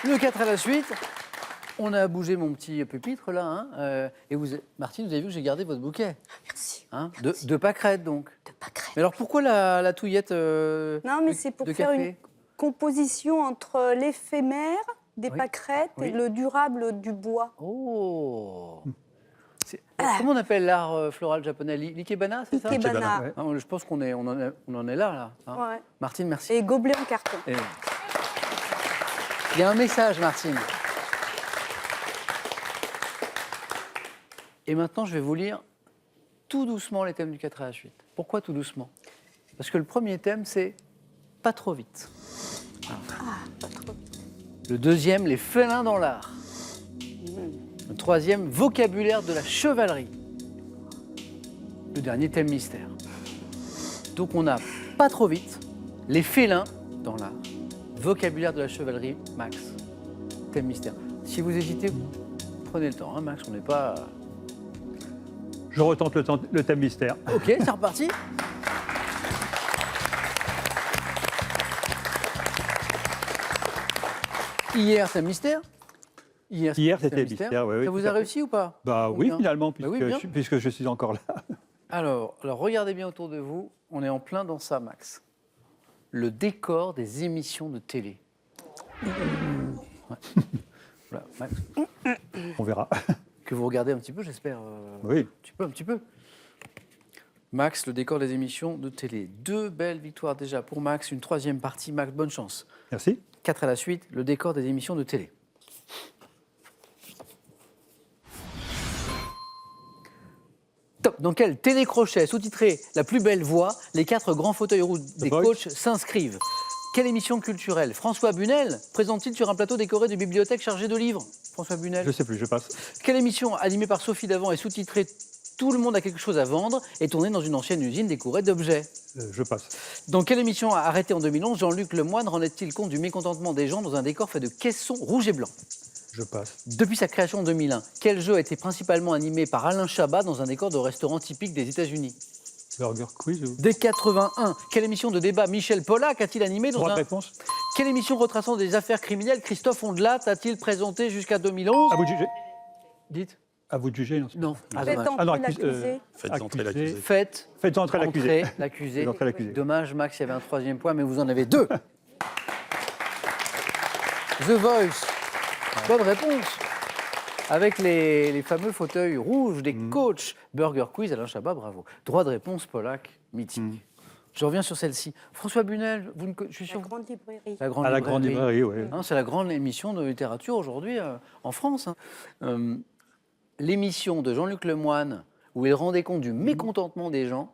Le 4 à la suite. On a bougé mon petit pupitre, là. Hein, et vous, Martine, vous avez vu que j'ai gardé votre bouquet. Merci. Hein, Merci. de pâquerettes, donc. De pâquerettes. Mais alors, pourquoi la touillette Non, mais c'est pour de faire café une composition entre l'éphémère des Oui. pâquerettes Oui. et le durable du bois. Oh Comment on appelle l'art floral japonais? L'ikebana, c'est ça? Ikebana. Ouais. Ah, je pense qu'on en est là. Hein. Ouais. Martine, merci. Et gobelet en carton. Et- Il y a un message, Martine. Et maintenant, je vais vous lire tout doucement les thèmes du 4 à la suite. Pourquoi tout doucement? Parce que le premier thème, c'est pas trop vite. Pas trop. Le deuxième, les félins dans l'art. Le troisième, vocabulaire de la chevalerie. Le dernier, thème mystère. Donc on a pas trop vite, les félins dans l'art, vocabulaire de la chevalerie, Max, thème mystère. Si vous hésitez, prenez le temps, hein, Max, on n'est pas... Je retente le thème mystère. Ok, c'est reparti. Hier, thème mystère. Hier, c'était mystère, oui, Ça vous a réussi ou pas? Bah Ou oui, bien finalement, Bah oui, bien. puisque je suis encore là. Alors, regardez bien autour de vous, on est en plein dans ça, Max. Le décor des émissions de télé. Ouais. Voilà, Max, On verra. que vous regardez un petit peu, j'espère. Oui. Un petit peu. Max, le décor des émissions de télé. 2 belles victoires déjà pour Max, une 3e partie. Max, bonne chance. Merci. 4 à la suite, le décor des émissions de télé. Top. Dans quel télécrochet sous-titré La plus belle voix, les 4 grands fauteuils roux des Voice. coachs s'inscrivent? Quelle émission culturelle François Bunel présente-t-il sur un plateau décoré de bibliothèque chargée de livres? François Bunel. Je sais plus, je passe. Quelle émission animée par Sophie Davant et sous-titrée Tout le monde a quelque chose à vendre est tournée dans une ancienne usine décorée d'objets? Je passe. Dans quelle émission arrêtée en 2011, Jean-Luc Lemoyne rendait-il compte du mécontentement des gens dans un décor fait de caissons rouges et blancs? Je passe. Depuis sa création en 2001, quel jeu a été principalement animé par Alain Chabat dans un décor de restaurant typique des États-Unis? Burger quiz ou... Dès 81, quelle émission de débat Michel Pollack a-t-il animé dans Droit de un... réponse. Quelle émission retraçant des affaires criminelles Christophe Ondelat a-t-il présenté jusqu'à 2011? À vous de juger. Dites. À vous de juger. Non. Ah, Faites dommage. entrer non, l'accusé. Faites entrer l'accusé. Faites Faites entrer l'accusé. entrer l'accusé. Faites entrer l'accusé. Dommage, Max, il y avait un 3e point, mais vous en avez 2. The Voice. Bonne réponse. Avec les fameux fauteuils rouges des coachs. Burger Quiz, Alain Chabat, bravo. Droit de réponse, Pollack, mythique. Je reviens sur celle-ci. François Bunel, je suis La sûr. grande librairie. La grande À la grande librairie, oui. Hein, c'est la grande émission de littérature aujourd'hui en France. Hein. L'émission de Jean-Luc Lemoyne, où il rendait compte du mécontentement des gens,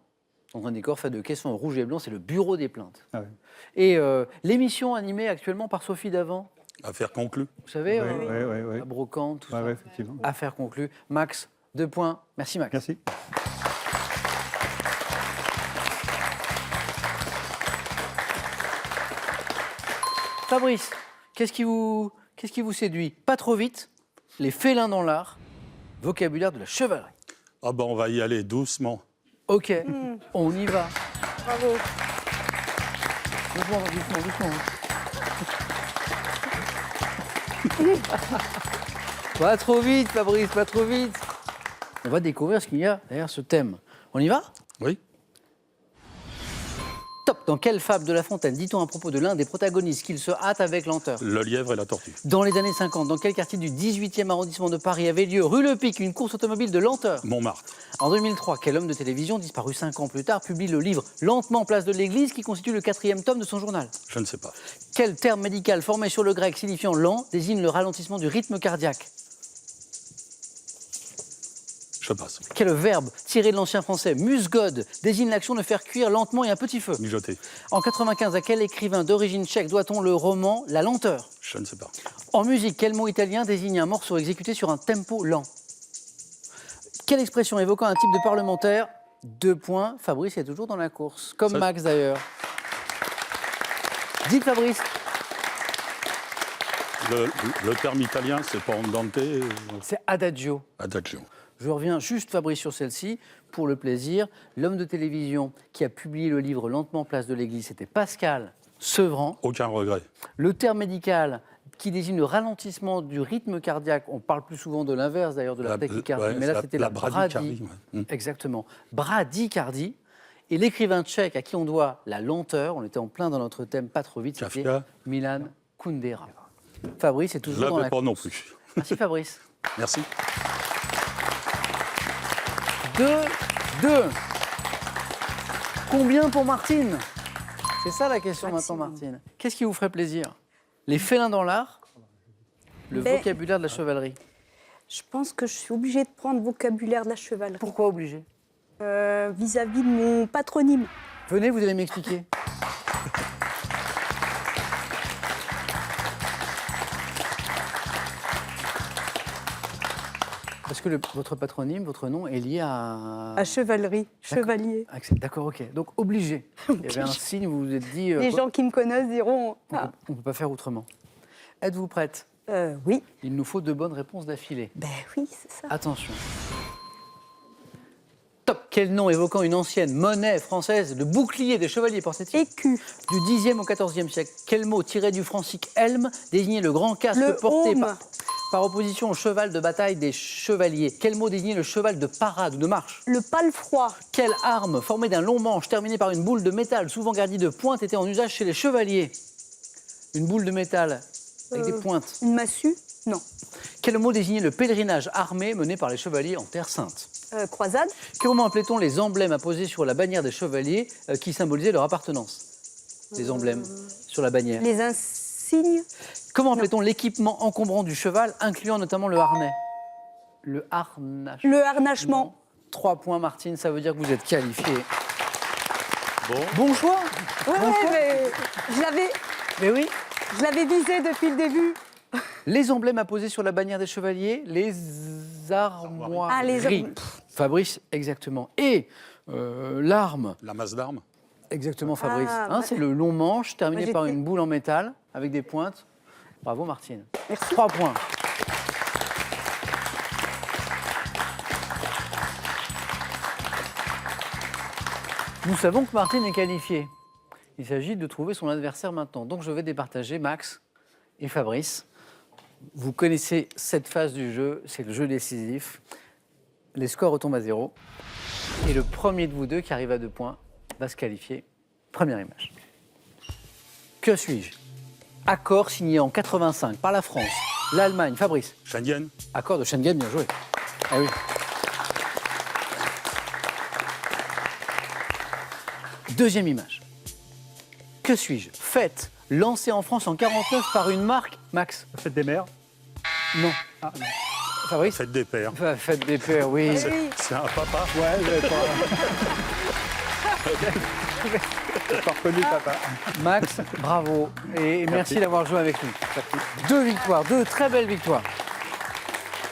dans un décor fait de caissons rouges et blancs, c'est le bureau des plaintes. Ah ouais. Et l'émission animée actuellement par Sophie Davant, Affaire conclue. vous savez, Oui. la brocante, tout ça. Oui, effectivement. Affaire conclue. Max, 2 points. Merci, Max. Merci. Fabrice, qu'est-ce qui vous séduit? Pas trop vite, les félins dans l'art, vocabulaire de la chevalerie. Ah ben on va y aller doucement. Ok, on y va. Bravo. Doucement. Pas trop vite, Fabrice, pas trop vite. On va découvrir ce qu'il y a derrière ce thème. On y va? Oui. Top. Dans quelle fable de La Fontaine dit-on à propos de l'un des protagonistes qu'il se hâte avec lenteur? Le lièvre et la tortue. Dans les années 50, dans quel quartier du 18e arrondissement de Paris avait lieu, rue Le Pic, une course automobile de lenteur? Montmartre. En 2003, quel homme de télévision, disparu 5 ans plus tard, publie le livre Lentement, place de l'église, qui constitue le 4e tome de son journal? Je ne sais pas. Quel terme médical formé sur le grec signifiant lent désigne le ralentissement du rythme cardiaque? Je passe. Quel verbe, tiré de l'ancien français musgode, désigne l'action de faire cuire lentement et à petit feu? Mijoter. En 95, à quel écrivain d'origine tchèque doit-on le roman La lenteur? Je ne sais pas. En musique, quel mot italien désigne un morceau exécuté sur un tempo lent? Quelle expression évoquant un type de parlementaire? 2 points. Fabrice est toujours dans la course, comme Ça- Max d'ailleurs. Dites Fabrice. Le terme italien, c'est pas andante, C'est adagio. adagio. Je reviens juste, Fabrice, sur celle-ci, pour le plaisir. L'homme de télévision qui a publié le livre Lentement, place de l'église, c'était Pascal Sevran. Aucun regret. Le terme médical qui désigne le ralentissement du rythme cardiaque. On parle plus souvent de l'inverse d'ailleurs de la tachycardie, ouais, mais là c'était la bradycardie. Ouais. Exactement, bradycardie. Et l'écrivain tchèque à qui on doit la lenteur, on était en plein dans notre thème, pas trop vite, c'était Kafka. Milan Kundera. Fabrice est Je toujours ne dans l'avais la pas non course. plus. Merci Fabrice. Merci. 2-2. Combien pour Martine? C'est ça la question maintenant, Martine. Qu'est-ce qui vous ferait plaisir? Les félins dans l'art, le vocabulaire de la chevalerie. Je pense que je suis obligée de prendre vocabulaire de la chevalerie. Pourquoi obligé? Vis-à-vis de mon patronyme. Venez, vous allez m'expliquer. Parce que votre patronyme, votre nom est lié à chevalerie, chevalier. D'accord, ok. Donc obligé. Il y avait un signe, vous vous êtes dit... Les gens qui me connaissent diront... On ne peut pas faire autrement. Êtes-vous prête? Oui. Il nous faut 2 bonnes réponses d'affilée. Ben oui, c'est ça. Attention. Top. Quel nom évoquant une ancienne monnaie française, le bouclier des chevaliers portait-il? Écu. Du 10e au 14e siècle. Quel mot tiré du francique helm désignait le grand casque Le porté aume. par opposition au cheval de bataille des chevaliers? Quel mot désignait le cheval de parade ou de marche? Le palefroid. Quelle arme formée d'un long manche terminé par une boule de métal souvent garnie de pointes était en usage chez les chevaliers? Une boule de métal avec des pointes. Une massue. Non. Quel mot désignait le pèlerinage armé mené par les chevaliers en Terre Sainte? Croisade. Comment appelait-on les emblèmes apposés sur la bannière des chevaliers qui symbolisaient leur appartenance? Les emblèmes sur la bannière. Les insignes. Comment appelait-on l'équipement encombrant du cheval, incluant notamment le harnais? Le harnachement. Le harnachement. 3 points, Martine, ça veut dire que vous êtes qualifiée. Bon. Bon choix. Ouais, mais Mais oui. je l'avais visé depuis le début. Les emblèmes apposés sur la bannière des chevaliers, les armoiries. Ah, les armoiries. Fabrice, exactement. Et l'arme, La masse d'armes. exactement, Fabrice. Ah, Hein, ouais. c'est le long manche terminé Moi, par j'étais- une boule en métal avec des pointes. Bravo, Martine. Merci. 3 points. Nous savons que Martine est qualifiée. Il s'agit de trouver son adversaire maintenant. Donc je vais départager Max et Fabrice. Vous connaissez cette phase du jeu, c'est le jeu décisif. Les scores retombent à 0. Et le premier de vous deux qui arrive à 2 points va se qualifier. Première image. Que suis-je? Accord signé en 85 par la France, l'Allemagne, Fabrice. Schengen. Accord de Schengen, bien joué. Ah oui. Deuxième image. Que suis-je? Fête lancée en France en 49 par une marque. Max? La fête des mères. Non. Ah, non. Fabrice? Fête des pères. Fête des pères, oui. C'est un papa. Ouais, j'avais pas. J'ai pas reconnu papa. Max, bravo. Et merci d'avoir joué avec nous. 2 victoires, 2 très belles victoires.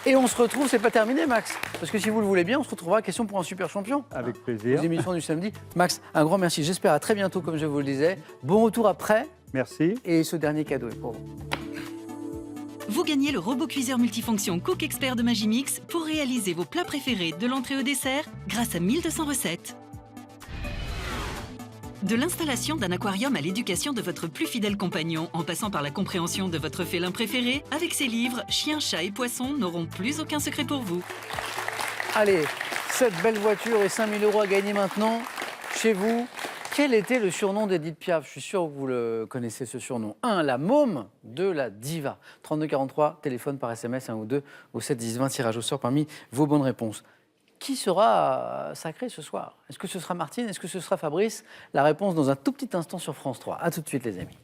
Et on se retrouve, c'est pas terminé, Max. Parce que si vous le voulez bien, on se retrouvera à Question pour un super champion. Avec plaisir. Les émissions du samedi. Max, un grand merci. J'espère à très bientôt, comme je vous le disais. Bon retour après. Merci. Et ce dernier cadeau est pour vous. Vous gagnez le robot cuiseur multifonction Cook Expert de Magimix pour réaliser vos plats préférés de l'entrée au dessert grâce à 1200 recettes. De l'installation d'un aquarium à l'éducation de votre plus fidèle compagnon, en passant par la compréhension de votre félin préféré, avec ces livres, chiens, chats et poissons n'auront plus aucun secret pour vous. Allez, cette belle voiture et 5 000 € à gagner maintenant chez vous. Quel était le surnom d'Edith Piaf? Je suis sûr que vous le connaissez, ce surnom. 1, la môme. 2, la diva. 32 43, téléphone par SMS, 1 ou 2, au 7 10 20, tirage au sort parmi vos bonnes réponses. Qui sera sacré ce soir? Est-ce que ce sera Martine? Est-ce que ce sera Fabrice? La réponse dans un tout petit instant sur France 3. A tout de suite, les amis.